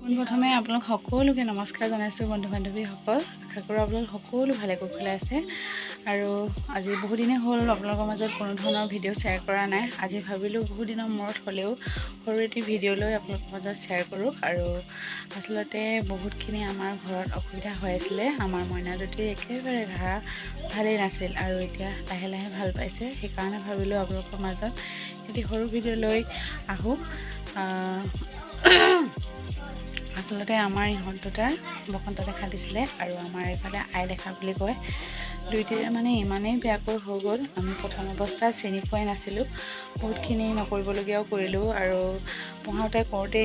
পোনপ্ৰথমে আপোনালোক সকলোকে নমস্কাৰ জনাইছোঁ বন্ধু বান্ধৱীসকল। আশা কৰোঁ আপোনালোক সকলো ভালে কুশলে আছে। আৰু আজি বহুদিনে হ'ল আপোনালোকৰ মাজত কোনো ধৰণৰ ভিডিঅ' শ্বেয়াৰ কৰা নাই। আজি ভাবিলোঁ বহুদিনৰ মূৰত হ'লেও সৰু এটি ভিডিঅ' লৈ আপোনালোকৰ মাজত শ্বেয়াৰ কৰোঁ। আৰু আচলতে বহুতখিনি আমাৰ ঘৰত অসুবিধা হৈ আছিলে। আমাৰ মইনাদুটিৰ একেবাৰে ঘা ভালেই নাছিল আৰু এতিয়া লাহে লাহে ভাল পাইছে। সেইকাৰণে ভাবিলোঁ আপোনালোকৰ মাজত এটি সৰু ভিডিঅ' লৈ আহোঁ। আচলতে আমাৰ ইহঁত দুটাৰ বসন্ত দেখা দিছিলে আৰু আমাৰ এইফালে আই দেখা বুলি কয়। দুইটিৰে মানে ইমানেই বেয়াকৈ হৈ গ'ল, আমি প্ৰথম অৱস্থাত চিনি পোৱাই নাছিলোঁ। বহুতখিনি নকৰিবলগীয়াও কৰিলোঁ আৰু পঢ়াওঁতে কৰোঁতে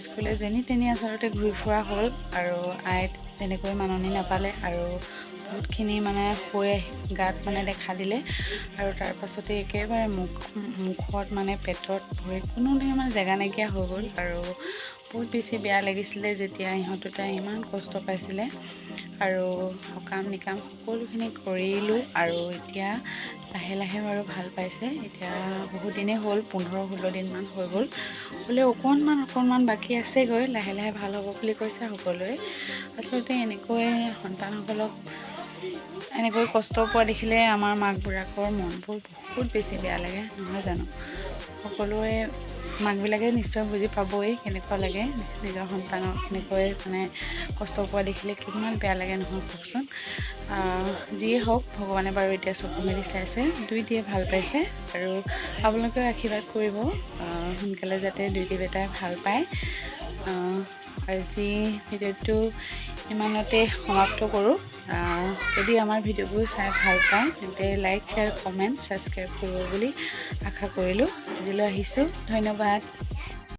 স্কুলে যেনি তেনি আচলতে ঘূৰি ফুৰা হ'ল আৰু আইত তেনেকৈ মাননি নাপালে আৰু বহুতখিনি মানে হৈ গাত মানে দেখা দিলে আৰু তাৰ পাছতে একেবাৰে মুখত মানে পেটত ভৰি কোনো মানে জেগা নাইকিয়া হৈ গ'ল আৰু বহুত বেছি বেয়া লাগিছিলে যেতিয়া ইহঁত দুটাই ইমান কষ্ট পাইছিলে। আৰু সকাম নিকাম সকলোখিনি কৰিলোঁ আৰু এতিয়া লাহে লাহে বাৰু ভাল পাইছে। এতিয়া বহুত দিনেই হ'ল, 15-16 দিনমান হৈ গ'ল। হ'লেও অকণমান বাকী আছেগৈ, লাহে লাহে ভাল হ'ব বুলি কৈছে সকলোৱে। আচলতে এনেকৈ সন্তানসকলক এনেকৈ কষ্ট পোৱা দেখিলে আমাৰ মাকবিলাকৰ মনবোৰ বহুত বেছি বেয়া লাগে, নহয় জানো? সকলোৱে মাকবিলাকে নিশ্চয় বুজি পাবই কেনেকুৱা লাগে নিজৰ সন্তানক এনেকৈ মানে কষ্ট পোৱা দেখিলে কিমান বেয়া লাগে, নহয় কওকচোন। যিয়ে হওক, ভগৱানে বাৰু এতিয়া চকু মেলি চাইছে, দুইটিয়ে ভাল পাইছে আৰু আপোনালোকেও আশীৰ্বাদ কৰিব সোনকালে যাতে দুইটি বেটাই ভাল পায়। আজি ভিডিঅ'টো ইমানতে সমাপ্ত কৰোঁ। যদি আমাৰ ভিডিঅ'বোৰ চাই ভাল পায় তেন্তে লাইক, শ্বেয়াৰ, কমেণ্ট, ছাবস্ক্ৰাইব কৰিব বুলি আশা কৰিলোঁ। আজিলৈ আহিছোঁ, ধন্যবাদ।